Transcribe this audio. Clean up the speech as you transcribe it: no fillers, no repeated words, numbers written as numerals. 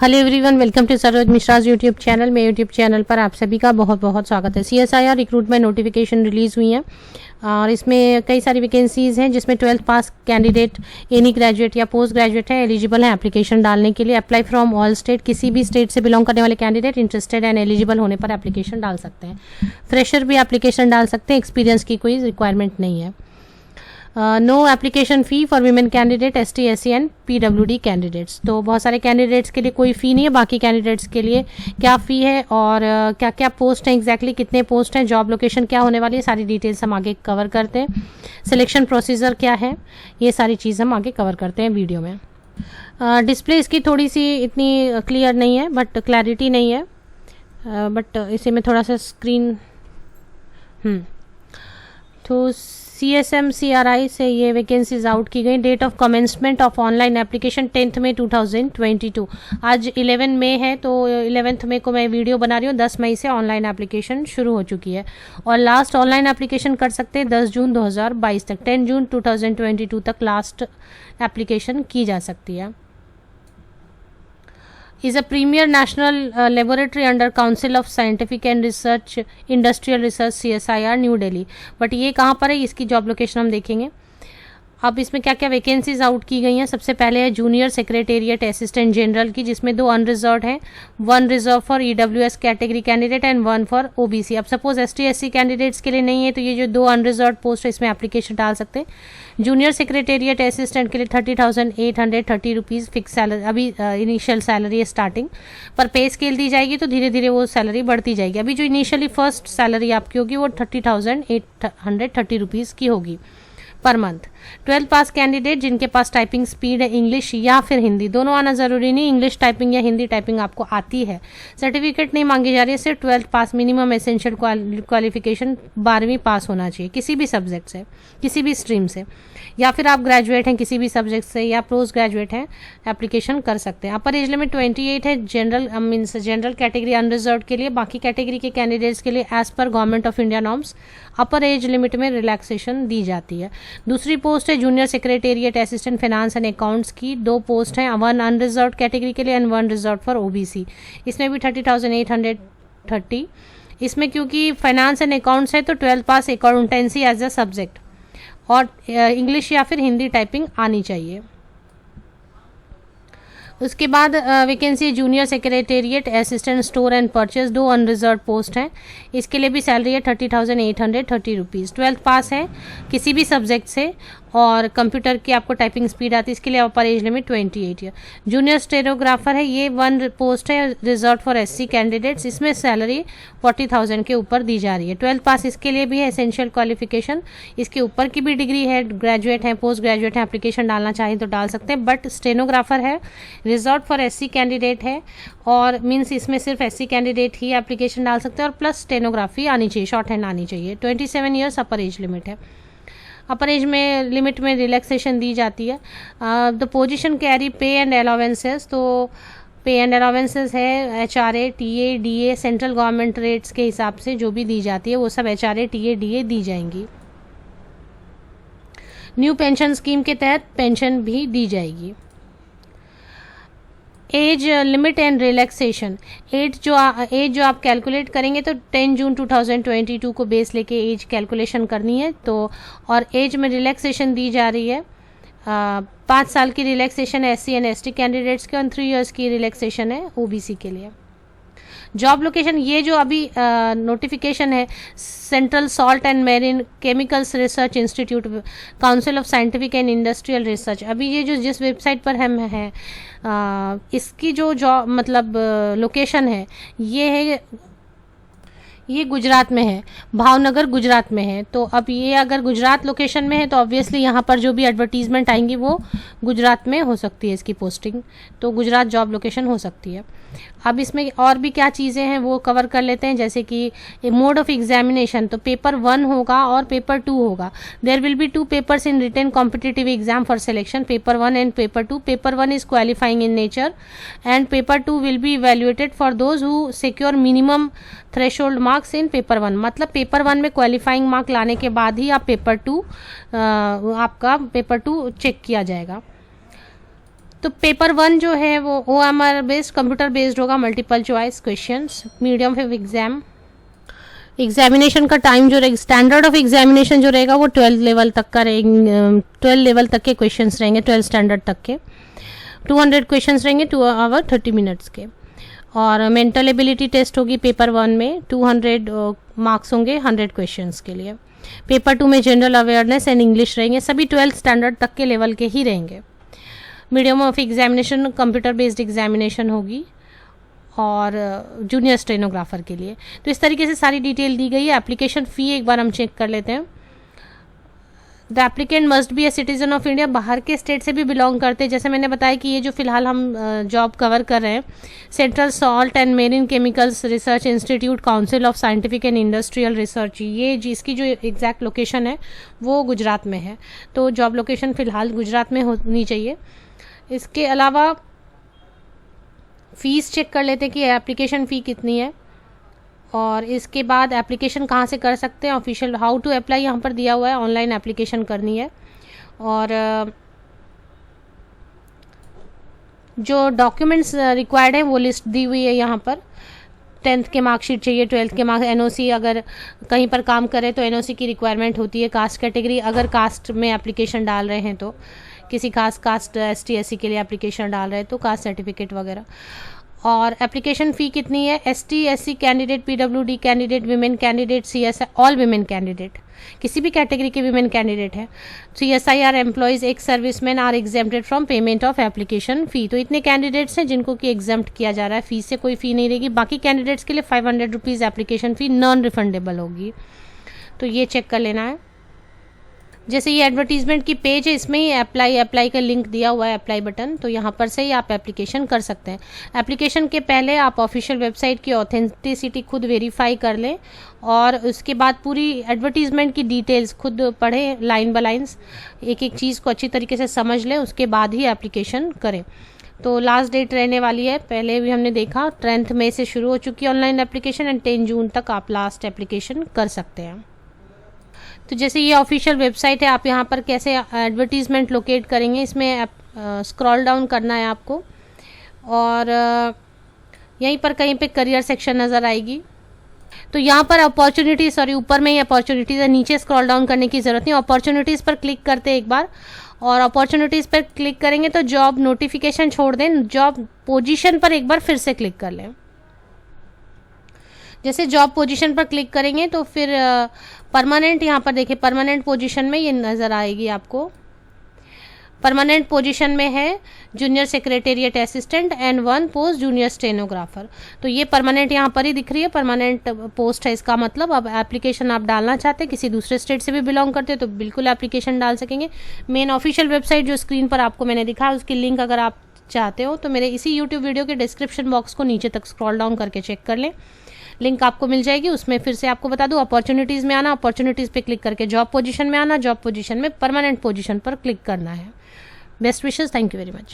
Hello everyone, welcome to Saroj Mishra's YouTube channel. मेरे YouTube channel पर आप सभी का बहुत बहुत स्वागत है। CSIR रिक्रूटमेंट नोटिफिकेशन रिलीज़ हुई है और इसमें कई सारी वैकेंसीज़ हैं जिसमें 12th पास कैंडिडेट, एनी ग्रेजुएट या पोस्ट ग्रेजुएट है, एलिजिबल है एप्लीकेशन डालने के लिए। अप्लाई फ्रॉम ऑल स्टेट, किसी भी स्टेट से बिलोंग करने वाले कैंडिडेट इंटरेस्टेड एंड एलिजिबल होने पर एप्लीकेशन डाल सकते हैं। फ्रेशर भी एप्लीकेशन डाल सकते हैं, एक्सपीरियंस की कोई रिक्वायरमेंट नहीं है। No application fee for women candidate, ST SC and PWD candidates. तो बहुत सारे कैंडिडेट्स के लिए कोई फ़ी नहीं है, बाकी कैंडिडेट्स के लिए क्या फ़ी है और क्या क्या पोस्ट हैं, एग्जैक्टली कितने पोस्ट हैं, जॉब लोकेशन क्या होने वाली है, सारी डिटेल्स हम आगे कवर करते हैं। सिलेक्शन प्रोसीजर क्या है, ये सारी चीज़ हम आगे कवर करते हैं वीडियो में। डिस्प्ले इसकी थोड़ी सी इतनी क्लियर नहीं है, बट क्लैरिटी नहीं है, बट इसे में थोड़ा सा स्क्रीन तो CSMCRI से ये वैकेंसीज आउट की गई। Date of commencement of online application 10 मई 2022। आज 11 मई है, तो 11 मई को मैं वीडियो बना रही हूँ। 10 मई से ऑनलाइन एप्लीकेशन शुरू हो चुकी है और लास्ट ऑनलाइन एप्लीकेशन कर सकते हैं 10 जून 2022 तक। 10 जून 2022 तक लास्ट एप्लीकेशन की जा सकती है। is a premier national laboratory under Council of Scientific and Research Industrial Research CSIR new Delhi. But ये कहाँ पर है, इसकी जॉब लोकेशन हम देखेंगे। अब इसमें क्या क्या वैकेंसीज आउट की गई हैं। सबसे पहले है जूनियर सेक्रेटेरिएट असिस्टेंट जनरल की, जिसमें 2 अनरिजर्व हैं, 1 reserve for EWS category candidate and 1 for OBC। अब सपोज ST SC कैंडिडेट्स के लिए नहीं है तो ये जो 2 अनरिजर्व पोस्ट है इसमें एप्लीकेशन डाल सकते हैं। जूनियर सेक्रेटेरिएट असिस्टेंट के लिए 30,830 रुपीज़ फिक्स सैलरी, अभी इनिशियल सैलरी है स्टार्टिंग, पर पे स्केल दी जाएगी तो धीरे धीरे वो सैलरी बढ़ती जाएगी। अभी जो इनिशियली फर्स्ट सैलरी आपकी होगी वो 30,830 रुपीज़ की होगी पर मंथ। 12th पास कैंडिडेट जिनके पास टाइपिंग स्पीड है इंग्लिश या फिर हिंदी, दोनों आना ज़रूरी नहीं, इंग्लिश टाइपिंग या हिंदी टाइपिंग आपको आती है। सर्टिफिकेट नहीं मांगी जा रही है, सिर्फ 12th पास मिनिमम एसेंशियल क्वालिफिकेशन 12वीं पास होना चाहिए किसी भी सब्जेक्ट से, किसी भी स्ट्रीम से, या फिर आप ग्रेजुएट हैं किसी भी सब्जेक्ट से या पोस्ट ग्रेजुएट हैं, एप्लीकेशन कर सकते हैं। अपर एज लिमिट 28 है general means general category unreserved के लिए। बाकी कैटेगरी के कैंडिडेट्स के लिए एज पर government of India norms upper age limit में रिलैक्सेशन दी जाती है। दूसरी पोस्ट है junior secretariat assistant finance and accounts की। 2 पोस्ट हैं, 1 अनरिजर्व कैटेगरी के लिए एंड 1 रिजर्व फॉर OBC। इसमें भी 30,830। इसमें क्योंकि फाइनेंस एंड अकाउंट्स है तो 12th pass accountancy as a subject और इंग्लिश या फिर हिंदी टाइपिंग आनी चाहिए। उसके बाद vacancy junior secretariat assistant store and purchase, 2 unreserved post हैं। इसके लिए भी सैलरी है 30,830 रुपीज़। 12th पास है किसी भी सब्जेक्ट से और कंप्यूटर की आपको टाइपिंग स्पीड आती है। इसके लिए अपर एज लिमिट 28 है। जूनियर स्टेनोग्राफर है, ये 1 पोस्ट है रिजर्व फॉर SC कैंडिडेट्स। इसमें सैलरी 40,000 के ऊपर दी जा रही है। 12th पास इसके लिए भी है एसेंशियल क्वालिफिकेशन, इसके ऊपर की भी डिग्री है, ग्रेजुएट है, पोस्ट ग्रेजुएट है, एप्लीकेशन डालना चाहें तो डाल सकते हैं। बट स्टेनोग्राफर है, रिजर्व फॉर SC कैंडिडेट है और मीन्स इसमें सिर्फ SC कैंडिडेट ही एप्लीकेशन डाल सकते हैं और प्लस स्टेनोग्राफी आनी चाहिए, शॉर्ट हैंड आनी चाहिए। 27 ईयर्स अपर एज लिमिट है। अपर एज में लिमिट में रिलैक्सेशन दी जाती है। द पोजीशन कैरी पे एंड अलाउंसेस, तो पे एंड अलाउंसेस है HRA TA DA central government rates के हिसाब से जो भी दी जाती है वो सब HRA TA DA दी जाएंगी। न्यू पेंशन स्कीम के तहत पेंशन भी दी जाएगी। Age limit and relaxation, age जो आप कैलकुलेट करेंगे तो 10 जून 2022 को बेस लेके एज कैलकुलेशन करनी है। तो और एज में रिलैक्सेशन दी जा रही है 5 साल की रिलैक्सेशन है SC एंड ST कैंडिडेट्स के और 3 इयर्स की रिलैक्सेशन है OBC के लिए। जॉब लोकेशन, ये जो अभी नोटिफिकेशन है central salt and marine chemicals research institute, council of scientific and industrial research, अभी ये जो जिस वेबसाइट पर हम हैं इसकी जो जॉब मतलब लोकेशन है ये गुजरात में है, भावनगर गुजरात में है। तो अब ये अगर गुजरात लोकेशन में है तो ऑब्वियसली यहाँ पर जो भी एडवर्टीजमेंट आएंगी वो गुजरात में हो सकती है, इसकी पोस्टिंग तो गुजरात जॉब लोकेशन हो सकती है। अब इसमें और भी क्या चीज़ें हैं वो कवर कर लेते हैं, जैसे कि मोड ऑफ एग्जामिनेशन, तो पेपर 1 होगा और पेपर 2 होगा। There will be 2 papers in written competitive exam for selection, paper 1 and paper 2। Paper 1 is qualifying in nature and paper 2 will be evaluated for those who secure minimum threshold marks in paper 1। मतलब paper 1 में qualifying mark लाने के बाद ही आप paper 2 आपका paper 2 check किया जाएगा। तो पेपर 1 जो है वो OMR बेस्ड, कंप्यूटर बेस्ड होगा, multiple choice questions, medium of exam. Examination का टाइम जो रहेगा, स्टैंडर्ड ऑफ एग्जामिनेशन जो रहेगा वो 12 लेवल तक का रहेंगे, 12 लेवल तक के क्वेश्चंस रहेंगे, 12 स्टैंडर्ड तक के। 200 क्वेश्चंस रहेंगे 2 आवर 30 मिनट्स के। और मेंटल एबिलिटी टेस्ट होगी पेपर 1 में, 200 मार्क्स होंगे 100 क्वेश्चंस के लिए। पेपर 2 में जनरल अवेयरनेस एंड इंग्लिश रहेंगे, सभी 12 स्टैंडर्ड तक के लेवल के ही रहेंगे। Medium of examination computer based examination होगी और जूनियर स्टेनोग्राफर के लिए। तो इस तरीके से सारी डिटेल दी गई है। एप्लीकेशन फ़ी एक बार हम चेक कर लेते हैं। The applicant must be a citizen of India, बाहर के स्टेट से भी बिलोंग करते हैं। जैसे मैंने बताया कि ये जो फिलहाल हम जॉब कवर कर रहे हैं, central salt and marine chemicals research institute, council of scientific and industrial research, ये जिसकी जो एग्जैक्ट लोकेशन है वो गुजरात में है। तो जॉब लोकेशन फ़िलहाल गुजरात में होनी चाहिए। इसके अलावा फ़ीस चेक कर लेते हैं कि एप्लीकेशन फ़ी कितनी है, और इसके बाद एप्लीकेशन कहाँ से कर सकते हैं। ऑफिशियल हाउ टू अप्लाई यहाँ पर दिया हुआ है, ऑनलाइन एप्लीकेशन करनी है। और जो डॉक्यूमेंट्स रिक्वायर्ड हैं वो लिस्ट दी हुई है यहाँ पर। 10th के मार्कशीट चाहिए, 12th के मार्क्स, NOC, अगर कहीं पर काम करे तो NOC की रिक्वायरमेंट होती है। कास्ट कैटेगरी, अगर कास्ट में एप्लीकेशन डाल रहे हैं तो किसी खास कास्ट ST SC के लिए एप्लीकेशन डाल रहे हैं तो कास्ट सर्टिफिकेट वगैरह। और एप्लीकेशन फ़ी कितनी है, ST SC candidate, PWD candidate, women candidate, CSI, all women candidate, किसी भी कैटेगरी के विमेन कैंडिडेट है, CSIR employees, ex serviceman are exempted from payment of application fee. तो इतने कैंडिडेट्स हैं जिनको कि एग्जेम्प्ट किया जा रहा है, फ़ीस से कोई फ़ी नहीं रहेगी। बाकी कैंडिडेट्स के लिए 500 rupees application fee non refundable होगी। तो ये चेक कर लेना है। जैसे ये एडवर्टीजमेंट की पेज है, इसमें ही अप्लाई का लिंक दिया हुआ है, अप्लाई बटन, तो यहाँ पर से ही आप एप्लीकेशन कर सकते हैं। एप्लीकेशन के पहले आप ऑफिशियल वेबसाइट की ऑथेंटिसिटी खुद वेरीफाई कर लें, और उसके बाद पूरी एडवर्टीजमेंट की डिटेल्स खुद पढ़ें, लाइन बाय लाइन्स, एक एक चीज़ को अच्छी तरीके से समझ लें, उसके बाद ही एप्लीकेशन करें। तो लास्ट डेट रहने वाली है, पहले भी हमने देखा 10 मई से शुरू हो चुकी है ऑनलाइन एप्लीकेशन, एंड 10 जून तक आप लास्ट एप्लीकेशन कर सकते हैं। तो जैसे ये ऑफिशियल वेबसाइट है, आप यहाँ पर कैसे एडवर्टीजमेंट लोकेट करेंगे, इसमें स्क्रॉल डाउन करना है आपको, और यहीं पर कहीं पे करियर सेक्शन नज़र आएगी। तो यहाँ पर अपॉर्चुनिटीज़, सॉरी ऊपर में ही अपॉर्चुनिटीज़ है, नीचे स्क्रॉल डाउन करने की ज़रूरत नहीं। अपॉर्चुनिटीज़ पर क्लिक करते एक बार, और अपॉर्चुनिटीज़ पर क्लिक करेंगे तो जॉब नोटिफिकेशन छोड़ दें, जॉब पोजीशन पर एक बार फिर से क्लिक कर लें। जैसे जॉब पोजीशन पर क्लिक करेंगे तो फिर परमानेंट, यहाँ पर देखिए परमानेंट पोजीशन में ये नज़र आएगी आपको। परमानेंट पोजीशन में है junior secretariat assistant and 1 post junior stenographer. तो ये परमानेंट यहाँ पर ही दिख रही है, परमानेंट पोस्ट है। इसका मतलब अब एप्लीकेशन आप डालना चाहते हैं, किसी दूसरे स्टेट से भी बिलोंग करते हैं तो बिल्कुल एप्लीकेशन डाल सकेंगे। मेन ऑफिशियल वेबसाइट जो स्क्रीन पर आपको मैंने दिखाया, उसकी लिंक अगर आप चाहते हो तो मेरे इसी यूट्यूब वीडियो के डिस्क्रिप्शन बॉक्स को नीचे तक स्क्रॉल डाउन करके चेक कर लें, लिंक आपको मिल जाएगी। उसमें फिर से आपको बता दूं, अपॉर्चुनिटीज़ में आना, अपॉर्चुनिटीज़ पे क्लिक करके जॉब पोजीशन में आना, जॉब पोजीशन में परमानेंट पोजीशन पर क्लिक करना है। Best wishes, thank you very much.